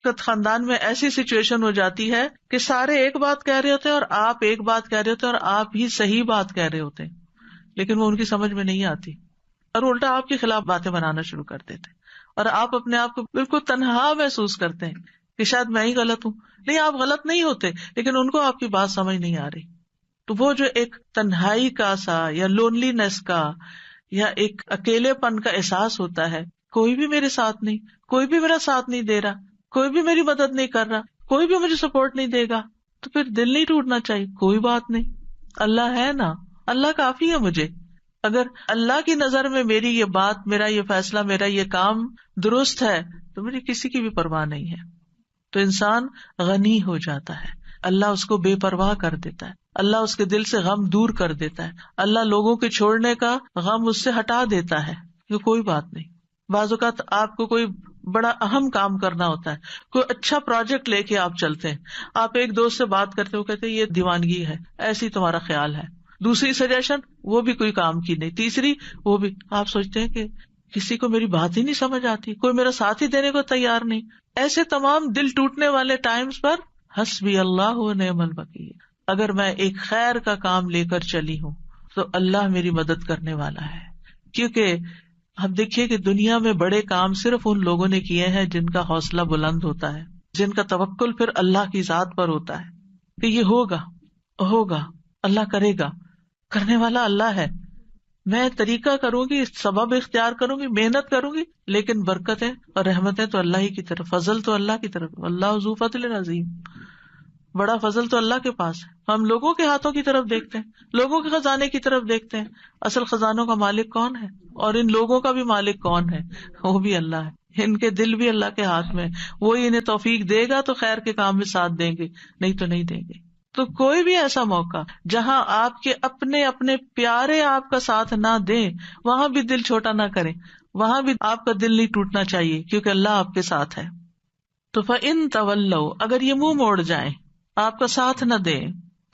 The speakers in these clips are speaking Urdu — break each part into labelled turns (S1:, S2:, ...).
S1: خاندان میں ایسی سچویشن ہو جاتی ہے کہ سارے ایک بات کہہ رہے ہوتے ہیں اور آپ ایک بات کہہ رہے ہوتے ہیں اور آپ ہی صحیح بات کہہ رہے ہوتے ہیں، لیکن وہ ان کی سمجھ میں نہیں آتی اور الٹا آپ کے خلاف باتیں بنانا شروع کر دیتے ہیں، اور آپ اپنے آپ کو بالکل تنہا محسوس کرتے ہیں کہ شاید میں ہی غلط ہوں. نہیں، آپ غلط نہیں ہوتے، لیکن ان کو آپ کی بات سمجھ نہیں آ رہی. تو وہ جو ایک تنہائی کا سا یا لونلی نیس کا یا ایک اکیلے پن کا احساس ہوتا ہے، کوئی بھی میرے ساتھ نہیں، کوئی بھی میرا ساتھ نہیں دے رہا، کوئی بھی میری مدد نہیں کر رہا، کوئی بھی مجھے سپورٹ نہیں دے گا، تو پھر دل نہیں ٹوٹنا چاہیے. کوئی بات نہیں، اللہ ہے نا، اللہ کافی ہے مجھے. اگر اللہ کی نظر میں میری یہ بات، میرا یہ فیصلہ، میرا یہ کام درست ہے تو مجھے کسی کی بھی پرواہ نہیں ہے. تو انسان غنی ہو جاتا ہے، اللہ اس کو بے پرواہ کر دیتا ہے، اللہ اس کے دل سے غم دور کر دیتا ہے، اللہ لوگوں کے چھوڑنے کا غم اس سے ہٹا دیتا ہے کہ کوئی بات نہیں. بعض اوقات آپ کو کوئی بڑا اہم کام کرنا ہوتا ہے، کوئی اچھا پروجیکٹ لے کے آپ چلتے ہیں، آپ ایک دوست سے بات کرتے ہو، کہتے ہیں یہ دیوانگی ہے، ایسی تمہارا خیال ہے، دوسری سجیشن وہ بھی کوئی کام کی نہیں، تیسری وہ بھی، آپ سوچتے ہیں کہ کسی کو میری بات ہی نہیں سمجھ آتی، کوئی میرا ساتھ ہی دینے کو تیار نہیں. ایسے تمام دل ٹوٹنے والے ٹائمز پر حسبی اللہ و نعم الوکیل، اگر میں ایک خیر کا کام لے کر چلی ہوں تو اللہ میری مدد کرنے والا ہے. کیونکہ ہم دیکھیے کہ دنیا میں بڑے کام صرف ان لوگوں نے کیے ہیں جن کا حوصلہ بلند ہوتا ہے، جن کا توکل پھر اللہ کی ذات پر ہوتا ہے کہ یہ ہوگا، اللہ کرے گا، کرنے والا اللہ ہے. میں طریقہ کروں گی، سبب اختیار کروں گی، محنت کروں گی، لیکن برکتیں اور رحمتیں تو اللہ ہی کی طرف، فضل تو اللہ کی طرف. اللہ ذو فضل عظیم، بڑا فضل تو اللہ کے پاس ہے. ہم لوگوں کے ہاتھوں کی طرف دیکھتے ہیں، لوگوں کے خزانے کی طرف دیکھتے ہیں، اصل خزانوں کا مالک کون ہے اور ان لوگوں کا بھی مالک کون ہے؟ وہ بھی اللہ ہے. ان کے دل بھی اللہ کے ہاتھ میں، وہی انہیں توفیق دے گا تو خیر کے کام میں ساتھ دیں گے، نہیں تو نہیں دیں گے. تو کوئی بھی ایسا موقع جہاں آپ کے اپنے پیارے آپ کا ساتھ نہ دیں، وہاں بھی دل چھوٹا نہ کریں، وہاں بھی آپ کا دل نہیں ٹوٹنا چاہیے، کیونکہ اللہ آپ کے ساتھ ہے. تو فَإِن تَوَلَّوْا، اگر یہ منہ موڑ جائیں، آپ کا ساتھ نہ دیں،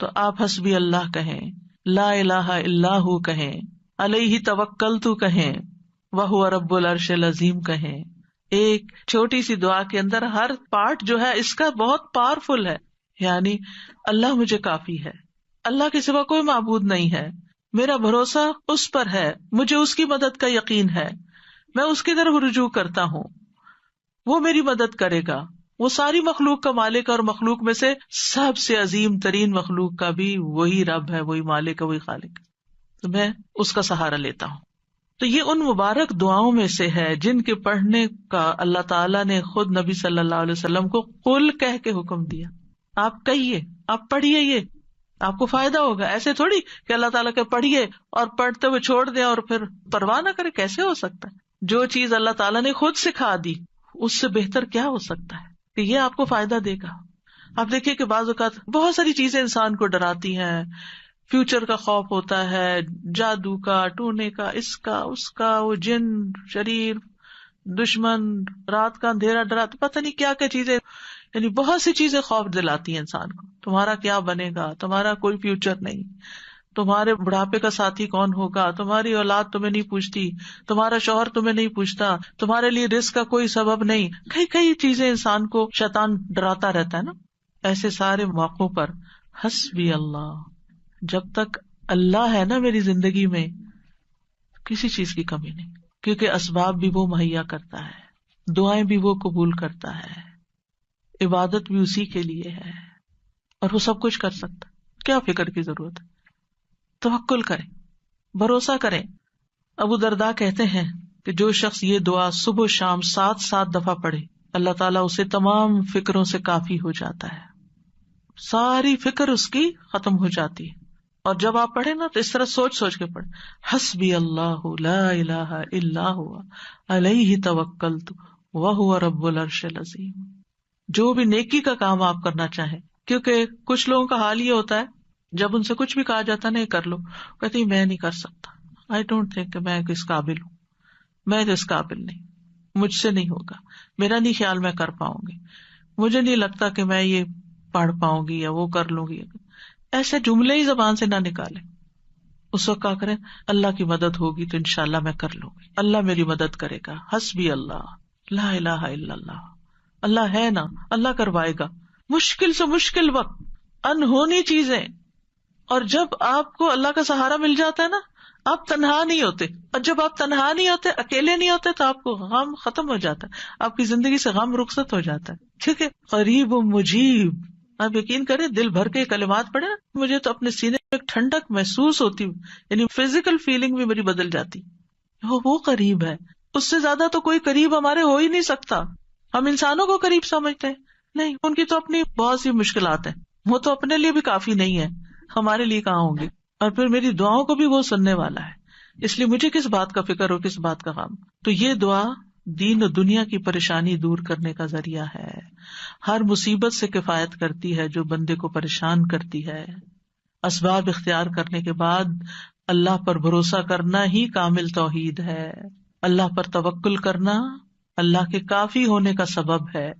S1: تو آپ حسبی اللہ کہیں، لا الہ الا ہو کہیں، علیہ توکلت کہیں، وہو رب العرش العظیم کہیں. ایک چھوٹی سی دعا کے اندر ہر پارٹ جو ہے اس کا بہت پاورفل ہے. یعنی اللہ مجھے کافی ہے، اللہ کے سوا کوئی معبود نہیں ہے، میرا بھروسہ اس پر ہے، مجھے اس کی مدد کا یقین ہے، میں اس کی طرف رجوع کرتا ہوں، وہ میری مدد کرے گا، وہ ساری مخلوق کا مالک، اور مخلوق میں سے سب سے عظیم ترین مخلوق کا بھی وہی رب ہے، وہی مالک ہے، وہی خالق ہے، تو میں اس کا سہارا لیتا ہوں. تو یہ ان مبارک دعاؤں میں سے ہے جن کے پڑھنے کا اللہ تعالیٰ نے خود نبی صلی اللہ علیہ وسلم کو قل کہہ کے حکم دیا. آپ کہیے، آپ پڑھیے، یہ آپ کو فائدہ ہوگا. ایسے تھوڑی کہ اللہ تعالیٰ کے پڑھیے اور پڑھتے ہوئے چھوڑ دیں اور پھر پرواہ نہ کرے، کیسے ہو سکتا ہے؟ جو چیز اللہ تعالیٰ نے خود سکھا دی اس سے بہتر کیا ہو سکتا ہے کہ یہ آپ کو فائدہ دے گا. آپ دیکھیے کہ بعض اوقات بہت ساری چیزیں انسان کو ڈراتی ہیں، فیوچر کا خوف ہوتا ہے، جادو کا، ٹونے کا، اس کا اس کا، وہ جن، شریر، دشمن، رات کا اندھیرا ڈراتا، پتہ نہیں کیا کیا چیزیں، یعنی بہت سی چیزیں خوف دلاتی ہیں انسان کو. تمہارا کیا بنے گا، تمہارا کوئی فیوچر نہیں، تمہارے بڑھاپے کا ساتھی کون ہوگا، تمہاری اولاد تمہیں نہیں پوچھتی، تمہارا شوہر تمہیں نہیں پوچھتا، تمہارے لیے رزق کا کوئی سبب نہیں. کئی چیزیں انسان کو شیطان ڈراتا رہتا ہے نا. ایسے سارے موقعوں پر حسبی اللہ، جب تک اللہ ہے نا میری زندگی میں، کسی چیز کی کمی نہیں، کیونکہ اسباب بھی وہ مہیا کرتا ہے، دعائیں بھی وہ قبول کرتا ہے، عبادت بھی اسی کے لیے ہے، اور وہ سب کچھ کر سکتا. کیا فکر کی ضرورت ہے؟ توکل کریں، بھروسہ کریں. ابو درداء کہتے ہیں کہ جو شخص یہ دعا صبح و شام 7 دفعہ پڑھے، اللہ تعالیٰ اسے تمام فکروں سے کافی ہو جاتا ہے، ساری فکر اس کی ختم ہو جاتی ہے. اور جب آپ پڑھیں نا تو اس طرح سوچ کے پڑھیں، حسبی اللہ لا الہ الا ہوا علیہ توکلت وہو رب العرش العظیم. جو بھی نیکی کا کام آپ کرنا چاہیں، کیونکہ کچھ لوگوں کا حال یہ ہوتا ہے جب ان سے کچھ بھی کہا جاتا ہے نہیں کر لو، کہتے ہیں میں نہیں کر سکتا، آئی ڈونٹ تھنک کہ میں اس قابل ہوں، میں اس قابل نہیں، مجھ سے نہیں ہوگا، میرا نہیں خیال میں کر پاؤں گی، مجھے نہیں لگتا کہ میں یہ پڑھ پاؤں گی یا وہ کر لوں گی. ایسے جملے ہی زبان سے نہ نکالیں. اس وقت کیا کریں، اللہ کی مدد ہوگی تو انشاءاللہ میں کر لوں گی، اللہ میری مدد کرے گا. حسبی اللہ لا الہ الا اللہ. اللہ ہے نا, اللہ کروائے گا. مشکل سے مشکل وقت, انہونی چیزیں, اور جب آپ کو اللہ کا سہارا مل جاتا ہے نا, آپ تنہا نہیں ہوتے. اور جب آپ تنہا نہیں ہوتے, اکیلے نہیں ہوتے, تو آپ کو غم ختم ہو جاتا ہے, آپ کی زندگی سے غم رخصت ہو جاتا ہے. ٹھیک ہے, قریب و مجیب. آپ یقین کریں, دل بھر کے کلمات پڑھے نا, مجھے تو اپنے سینے میں ایک ٹھنڈک محسوس ہوتی, یعنی فزیکل فیلنگ بھی میری بدل جاتی. وہ قریب ہے, اس سے زیادہ تو کوئی قریب ہمارے ہو ہی نہیں سکتا. ہم انسانوں کو قریب سمجھتے ہیں, نہیں, ان کی تو اپنی بہت سی مشکلات ہیں, وہ تو اپنے لیے بھی کافی نہیں ہے, ہمارے لیے کہاں ہوں گے. اور پھر میری دعاؤں کو بھی وہ سننے والا ہے, اس لیے مجھے کس بات کا فکر ہو, کس بات کا غم. تو یہ دعا دین و دنیا کی پریشانی دور کرنے کا ذریعہ ہے, ہر مصیبت سے کفایت کرتی ہے جو بندے کو پریشان کرتی ہے. اسباب اختیار کرنے کے بعد اللہ پر بھروسہ کرنا ہی کامل توحید ہے. اللہ پر توکل کرنا اللہ کے کافی ہونے کا سبب ہے.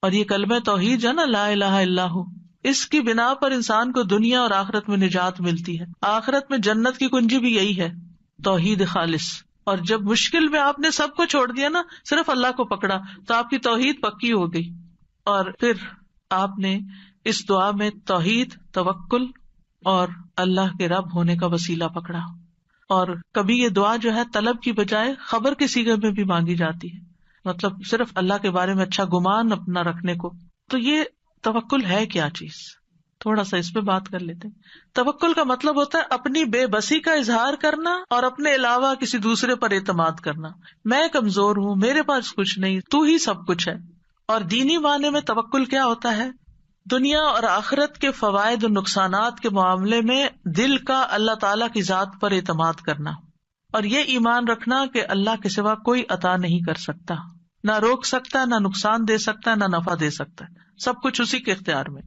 S1: اور یہ کلمہ توحید ہے نا, لا الہ الا ہو, اس کی بنا پر انسان کو دنیا اور آخرت میں نجات ملتی ہے. آخرت میں جنت کی کنجی بھی یہی ہے, توحید خالص. اور جب مشکل میں آپ نے سب کو چھوڑ دیا نا, صرف اللہ کو پکڑا, تو آپ کی توحید پکی ہو گئی. اور پھر آپ نے اس دعا میں توحید, توکل اور اللہ کے رب ہونے کا وسیلہ پکڑا. اور کبھی یہ دعا جو ہے طلب کی بجائے خبر کے صیغے میں بھی مانگی جاتی ہے, مطلب صرف اللہ کے بارے میں اچھا گمان اپنا رکھنے کو. تو یہ توکل ہے کیا چیز, تھوڑا سا اس پہ بات کر لیتے ہیں. توکل کا مطلب ہوتا ہے اپنی بے بسی کا اظہار کرنا اور اپنے علاوہ کسی دوسرے پر اعتماد کرنا. میں کمزور ہوں, میرے پاس کچھ نہیں, تو ہی سب کچھ ہے. اور دینی معنی میں توکل کیا ہوتا ہے, دنیا اور آخرت کے فوائد اور نقصانات کے معاملے میں دل کا اللہ تعالی کی ذات پر اعتماد کرنا, اور یہ ایمان رکھنا کہ اللہ کے سوا کوئی عطا نہیں کر سکتا, نہ روک سکتا, نہ نقصان دے سکتا, نہ نفع دے سکتا, سب کچھ اسی کے اختیار میں.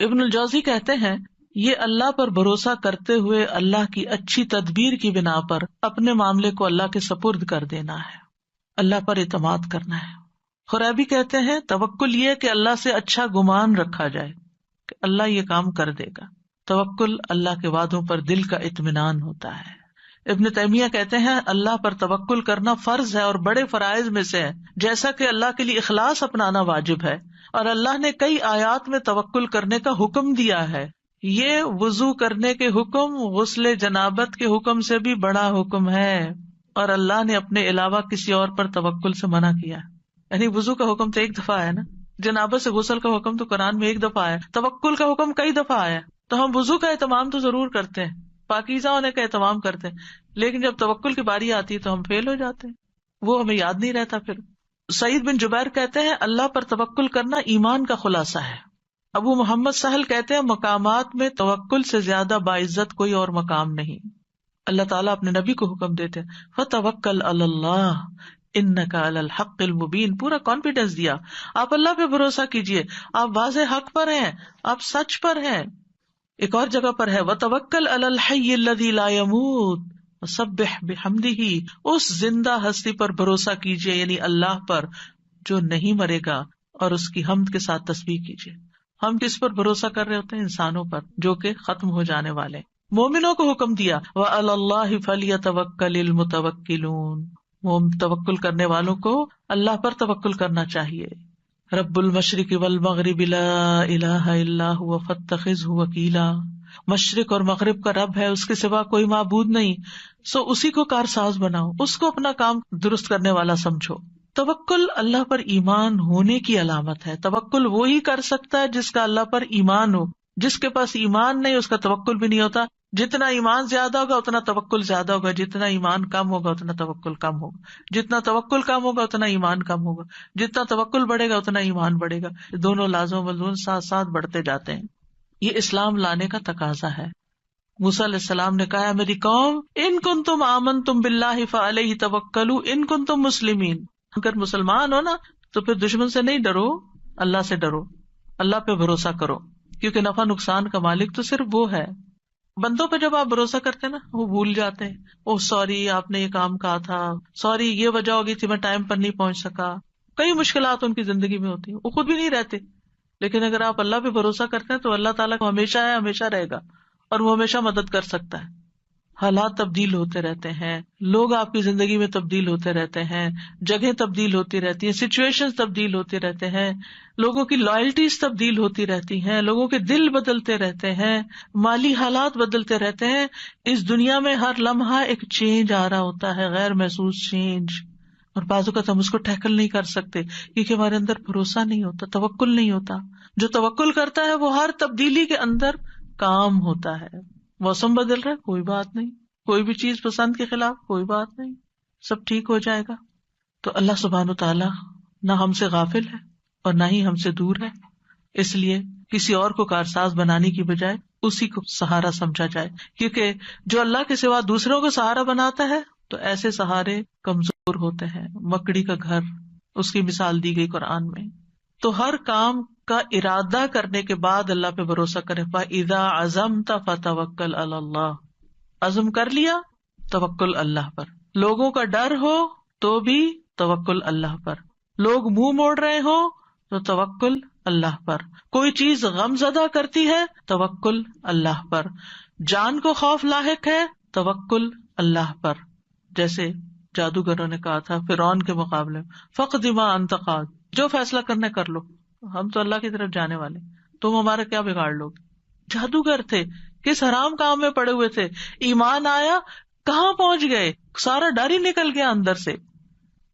S1: ابن الجوزی کہتے ہیں یہ اللہ پر بھروسہ کرتے ہوئے اللہ کی اچھی تدبیر کی بنا پر اپنے معاملے کو اللہ کے سپرد کر دینا ہے, اللہ پر اعتماد کرنا ہے. خرابی کہتے ہیں توکل یہ کہ اللہ سے اچھا گمان رکھا جائے کہ اللہ یہ کام کر دے گا. توکل اللہ کے وعدوں پر دل کا اطمینان ہوتا ہے. ابن تیمیہ کہتے ہیں اللہ پر توکل کرنا فرض ہے اور بڑے فرائض میں سے ہے, جیسا کہ اللہ کے لیے اخلاص اپنانا واجب ہے. اور اللہ نے کئی آیات میں توکل کرنے کا حکم دیا ہے. یہ وضو کرنے کے حکم غسل جنابت کے حکم سے بھی بڑا حکم ہے, اور اللہ نے اپنے علاوہ کسی اور پر توکل سے منع کیا. یعنی وضو کا حکم تو ایک دفعہ آیا نا, جنابت سے غسل کا حکم تو قرآن میں ایک دفعہ آیا, توکل کا حکم کئی دفعہ آیا. تو ہم وضو کا اہتمام تو ضرور کرتے ہیں, پاکیزہ ہونے کا اہتمام کرتے ہیں, لیکن جب توکل کی باری آتی ہے تو ہم فیل ہو جاتے ہیں, وہ ہمیں یاد نہیں رہتا. پھر سعید بن جبیر کہتے ہیں اللہ پر توکل کرنا ایمان کا خلاصہ ہے. ابو محمد سہل کہتے ہیں مقامات میں توکل سے زیادہ باعزت کوئی اور مقام نہیں. اللہ تعالیٰ اپنے نبی کو حکم دیتے ہیں فَتَوَكَّلْ عَلَى اللَّهِ إِنَّكَ عَلَى الْحَقِّ الْمُبِينِ, پورا کانفیڈینس دیا, آپ اللہ پہ بھروسہ کیجئے, آپ واضح حق پر ہیں, آپ سچ پر ہیں. ایک اور جگہ پر ہے وَتَوَكَّلْ عَلَى الْحَيِّ الَّذِي لَا يَمُوتُ وَسَبِّحْ بِحَمْدِهِ, اس زندہ ہستی پر بھروسہ کیجئے, یعنی اللہ پر جو نہیں مرے گا, اور اس کی حمد کے ساتھ تسبیح کیجئے. ہم کس پر بھروسہ کر رہے ہوتے ہیں؟ انسانوں پر جو کہ ختم ہو جانے والے. مومنوں کو حکم دیا وَعَلَى اللَّهِ فَلْيَتَوَكَّلِ الْمُتَوَكِّلُونَ, وہ توکل کرنے والوں کو اللہ پر توکل کرنا چاہیے. رب المشرق والمغرب لا الہ الا هو فاتخذہ وکیلا, مشرق اور مغرب کا رب ہے, اس کے سوا کوئی معبود نہیں, سو اسی کو کارساز بناؤ, اس کو اپنا کام درست کرنے والا سمجھو. توکل اللہ پر ایمان ہونے کی علامت ہے. توکل وہی کر سکتا ہے جس کا اللہ پر ایمان ہو. جس کے پاس ایمان نہیں اس کا توکل بھی نہیں ہوتا. جتنا ایمان زیادہ ہوگا اتنا توکل زیادہ ہوگا, جتنا ایمان کم ہوگا اتنا توکل کم ہوگا, جتنا توکل کم ہوگا اتنا ایمان کم ہوگا, جتنا توکل بڑھے گا اتنا ایمان بڑھے گا. دونوں لازم و ملزوم ساتھ ساتھ بڑھتے جاتے ہیں. یہ اسلام لانے کا تقاضا ہے. موسیٰ علیہ السلام نے کہا میری قوم ان کنتم آمنتم باللہ فعلیہ توکلوا ان کنتم مسلمین, اگر مسلمان ہو نا تو پھر دشمن سے نہیں ڈرو, اللہ سے ڈرو, اللہ پہ بھروسہ کرو, کیونکہ نفع نقصان کا مالک تو صرف وہ ہے. بندوں پہ جب آپ بھروسہ کرتے ہیں نا وہ بھول جاتے ہیں, اوہ سوری آپ نے یہ کام کہا تھا, سوری یہ وجہ ہوگی تھی میں ٹائم پر نہیں پہنچ سکا. کئی مشکلات ان کی زندگی میں ہوتی ہیں, وہ خود بھی نہیں رہتے. لیکن اگر آپ اللہ پہ بھروسہ کرتے ہیں تو اللہ تعالیٰ کو ہمیشہ ہے, ہمیشہ رہے گا, اور وہ ہمیشہ مدد کر سکتا ہے. حالات تبدیل ہوتے رہتے ہیں، لوگ آپ کی زندگی میں تبدیل ہوتے رہتے ہیں، جگہیں تبدیل ہوتی رہتی ہیں، سچویشن تبدیل ہوتے رہتے ہیں، لوگوں کی لائلٹیز تبدیل ہوتی رہتی ہیں، لوگوں کے دل بدلتے رہتے ہیں، مالی حالات بدلتے رہتے ہیں. اس دنیا میں ہر لمحہ ایک چینج آ رہا ہوتا ہے، غیر محسوس چینج، اور بعض اوقات ہم اس کو ٹیکل نہیں کر سکتے کیونکہ ہمارے اندر بھروسہ نہیں ہوتا، توکل نہیں ہوتا. جو توکل کرتا ہے وہ ہر تبدیلی کے اندر کام ہوتا ہے. موسم بدل رہا ہے، کوئی بات نہیں، کوئی بھی چیز پسند کے خلاف، کوئی بات نہیں، سب ٹھیک ہو جائے گا. تو اللہ سبحانہ وتعالی نہ ہم سے غافل ہے اور نہ ہی ہم سے دور ہے، اس لیے کسی اور کو کارساز بنانے کی بجائے اسی کو سہارا سمجھا جائے، کیونکہ جو اللہ کے سوا دوسروں کو سہارا بناتا ہے تو ایسے سہارے کمزور ہوتے ہیں. مکڑی کا گھر، اس کی مثال دی گئی قرآن میں. تو ہر کام کا ارادہ کرنے کے بعد اللہ پہ بھروسہ کرے. فَإِذَا عَزَمْتَ فَتَوَكَّلْ عَلَى اللَّهِ، عزم کر لیا توکل اللہ پر. لوگوں کا ڈر ہو تو بھی توکل اللہ پر، لوگ منہ موڑ رہے ہو تو توکل اللہ پر، کوئی چیز غم زدہ کرتی ہے توکل اللہ پر، جان کو خوف لاحق ہے توکل اللہ پر. جیسے جادوگروں نے کہا تھا فرعون کے مقابلے میں، فَاقْضِ مَا أَنْتَ قَاضٍ، جو فیصلہ کرنا کر لو، ہم تو اللہ کی طرف جانے والے، تم ہمارا کیا بگاڑ لو گے. جادوگر تھے، کس حرام کام میں پڑے ہوئے تھے، ایمان آیا کہاں پہنچ گئے، سارا ڈر ہی نکل گیا اندر سے.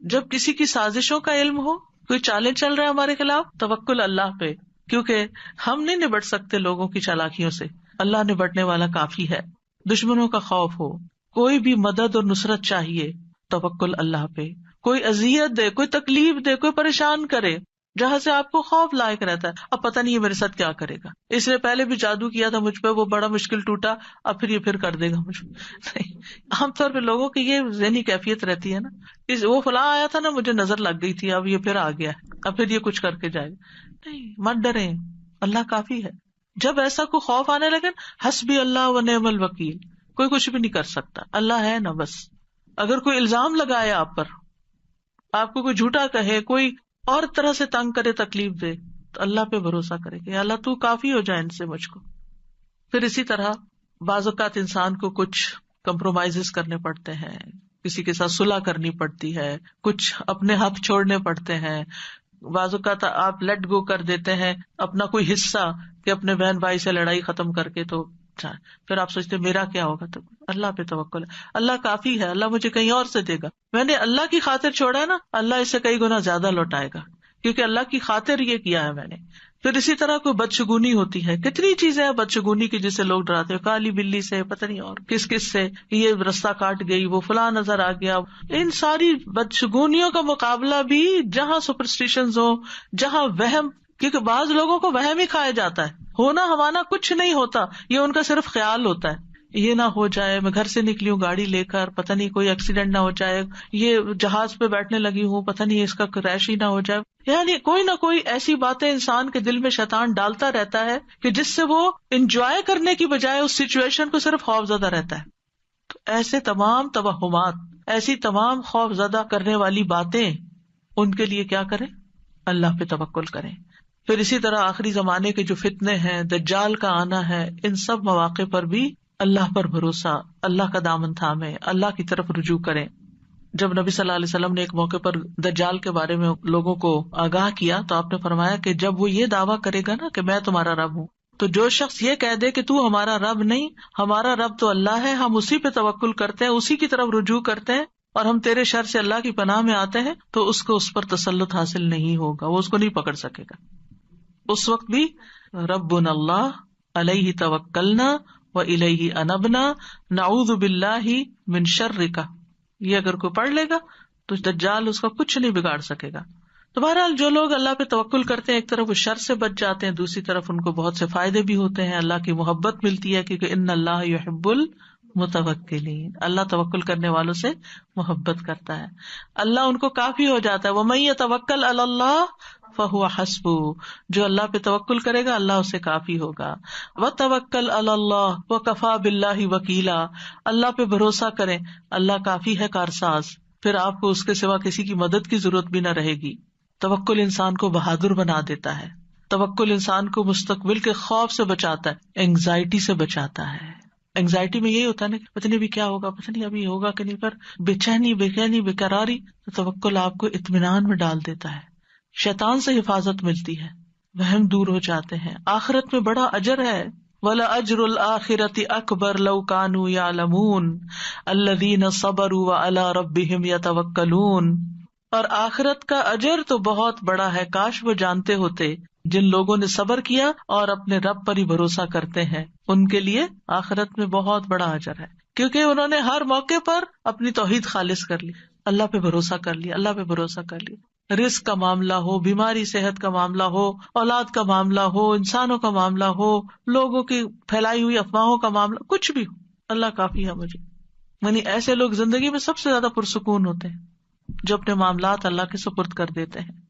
S1: جب کسی کی سازشوں کا علم ہو، کوئی چالیں چل رہے ہمارے خلاف، توکل اللہ پہ، کیونکہ ہم نہیں نبٹ سکتے لوگوں کی چالاکیوں سے، اللہ نبٹنے والا کافی ہے. دشمنوں کا خوف ہو، کوئی بھی مدد اور نصرت چاہیے، توکل اللہ پہ. کوئی اذیت دے، کوئی تکلیف دے، کوئی پریشان کرے، جہاں سے آپ کو خوف لائق رہتا ہے، اب پتہ نہیں یہ میرے ساتھ کیا کرے گا، اس نے پہلے بھی جادو کیا تھا مجھ پہ، وہ بڑا مشکل ٹوٹا، اب پھر یہ پھر کر دے گا مجھ پہ. نہیں، عام طور پہ لوگوں کی یہ ذہنی کیفیت رہتی ہے نا، وہ فلاں آیا تھا نا، مجھے نظر لگ گئی تھی، اب یہ پھر آ گیا ہے، اب پھر یہ کچھ کر کے جائے گا. نہیں، مت ڈریں، اللہ کافی ہے. جب ایسا کوئی خوف آنے لگے، حسبی اللہ و نعم الوکیل، کوئی کچھ بھی نہیں کر سکتا، اللہ ہے نا بس. اگر کوئی الزام لگائے آپ پر، آپ کو کوئی جھوٹا کہے، کوئی اور طرح سے تنگ کرے، تکلیف دے، تو اللہ پہ بھروسہ کرے کہ اللہ تو کافی ہو جائے ان سے مجھ کو. پھر اسی طرح بعض اوقات انسان کو کچھ کمپرومائز کرنے پڑتے ہیں، کسی کے ساتھ صلح کرنی پڑتی ہے، کچھ اپنے حق چھوڑنے پڑتے ہیں. بعض اوقات آپ لیٹ گو کر دیتے ہیں اپنا کوئی حصہ کہ اپنے بہن بھائی سے لڑائی ختم کر کے، تو پھر آپ سوچتے میرا کیا ہوگا. تو اللہ پہ توکل ہے، اللہ کافی ہے، اللہ مجھے کہیں اور سے دے گا. میں نے اللہ کی خاطر چھوڑا ہے نا، اللہ اس سے کئی گنا زیادہ لوٹائے گا، کیونکہ اللہ کی خاطر یہ کیا ہے میں نے. پھر اسی طرح کوئی بدشگونی ہوتی ہے، کتنی چیزیں ہیں بدشگونی کی جسے لوگ ڈراتے ہیں، کالی بلی سے، پتہ نہیں اور کس کس سے، یہ رستہ کاٹ گئی، وہ فلاں نظر آ گیا. ان ساری بدشگونیوں کا مقابلہ بھی جہاں سپرسٹیشنز ہو، جہاں وہم، کیونکہ بعض لوگوں کو وہم ہی کھایا جاتا ہے، ہونا ہوانا کچھ نہیں ہوتا، یہ ان کا صرف خیال ہوتا ہے. یہ نہ ہو جائے، میں گھر سے نکلی ہوں گاڑی لے کر، پتہ نہیں کوئی ایکسیڈنٹ نہ ہو جائے، یہ جہاز پہ بیٹھنے لگی ہوں، پتہ نہیں اس کا کریش ہی نہ ہو جائے. یعنی کوئی نہ کوئی ایسی باتیں انسان کے دل میں شیطان ڈالتا رہتا ہے کہ جس سے وہ انجوائے کرنے کی بجائے اس سچویشن کو صرف خوف زدہ رہتا ہے. تو ایسے تمام توہمات، ایسی تمام خوف زدہ کرنے والی باتیں، ان کے لیے کیا کریں؟ اللہ پہ توکل کریں. پھر اسی طرح آخری زمانے کے جو فتنے ہیں، دجال کا آنا ہے، ان سب مواقع پر بھی اللہ پر بھروسہ، اللہ کا دامن تھامے، اللہ کی طرف رجوع کریں. جب نبی صلی اللہ علیہ وسلم نے ایک موقع پر دجال کے بارے میں لوگوں کو آگاہ کیا تو آپ نے فرمایا کہ جب وہ یہ دعویٰ کرے گا نا کہ میں تمہارا رب ہوں، تو جو شخص یہ کہہ دے کہ تو ہمارا رب نہیں، ہمارا رب تو اللہ ہے، ہم اسی پہ توکل کرتے ہیں، اسی کی طرف رجوع کرتے ہیں، اور ہم تیرے شر سے اللہ کی پناہ میں آتے ہیں، تو اس کو اس پر تسلط حاصل نہیں ہوگا، وہ اس کو نہیں پکڑ سکے گا. اس وقت بھی ربنا اللہ علیہ توکلنا وإلیہ انبنا نعوذ باللہ من شرک، یہ اگر کوئی پڑھ لے گا تو دجال اس کا کچھ نہیں بگاڑ سکے گا. تو بہرحال جو لوگ اللہ پہ توکل کرتے ہیں، ایک طرف وہ شر سے بچ جاتے ہیں، دوسری طرف ان کو بہت سے فائدے بھی ہوتے ہیں، اللہ کی محبت ملتی ہے، کیونکہ ان اللہ یحب المتوکلین، اللہ توکل کرنے والوں سے محبت کرتا ہے، اللہ ان کو کافی ہو جاتا ہے. ومن یتوکل علی اللہ فہو حسبہ، جو اللہ پہ توکل کرے گا اللہ اسے کافی ہوگا. وتوکل علی اللہ وکفی باللہ وکیلا، اللہ پہ بھروسہ کریں، اللہ کافی ہے کارساز، پھر آپ کو اس کے سوا کسی کی مدد کی ضرورت بھی نہ رہے گی. توکل انسان کو بہادر بنا دیتا ہے، توکل انسان کو مستقبل کے خوف سے بچاتا ہے، اینگزائٹی سے بچاتا ہے. اینگزائٹی میں یہی ہوتا ہے نا کہ پتہ نہیں ابھی کیا ہوگا، پتہ نہیں ابھی ہوگا کہ نہیں، پر بے چینی بے قراری، تو توکل آپ کو اطمینان میں ڈال دیتا ہے، شیطان سے حفاظت ملتی ہے، وہم دور ہو جاتے ہیں، آخرت میں بڑا اجر ہے۔ وَلَأَجْرُ الْآخِرَةِ أَكْبَرُ لَوْ كَانُوا يَعْلَمُونَ الَّذِينَ صَبَرُوا وَعَلَىٰ رَبِّهِمْ يَتَوَكَّلُونَ، اور آخرت کا اجر تو بہت بڑا ہے، کاش وہ جانتے ہوتے، جن لوگوں نے صبر کیا اور اپنے رب پر ہی بھروسہ کرتے ہیں، ان کے لیے آخرت میں بہت بڑا اجر ہے، کیونکہ انہوں نے ہر موقع پر اپنی توحید خالص کر لی، اللہ پہ بھروسہ کر لیا، اللہ پہ بھروسہ کر لیا، رزق کا معاملہ ہو، بیماری صحت کا معاملہ ہو، اولاد کا معاملہ ہو، انسانوں کا معاملہ ہو، لوگوں کی پھیلائی ہوئی افواہوں کا معاملہ، کچھ بھی ہو، اللہ کافی ہے مجھے۔ یعنی ایسے لوگ زندگی میں سب سے زیادہ پرسکون ہوتے ہیں جو اپنے معاملات اللہ کے سپرد کر دیتے ہیں۔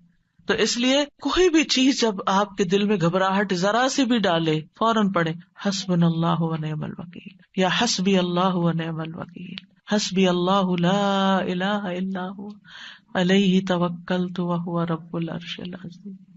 S1: تو اس لیے کوئی بھی چیز جب آپ کے دل میں گھبراہٹ ذرا سی بھی ڈالے، فوراً پڑھے حسبنا اللہ و نعم الوکیل، یا حسبی اللہ و نعم الوکیل، حسبی اللہ لا الہ الا ہوا علیہ توکلت وہو رب العرش العظیم۔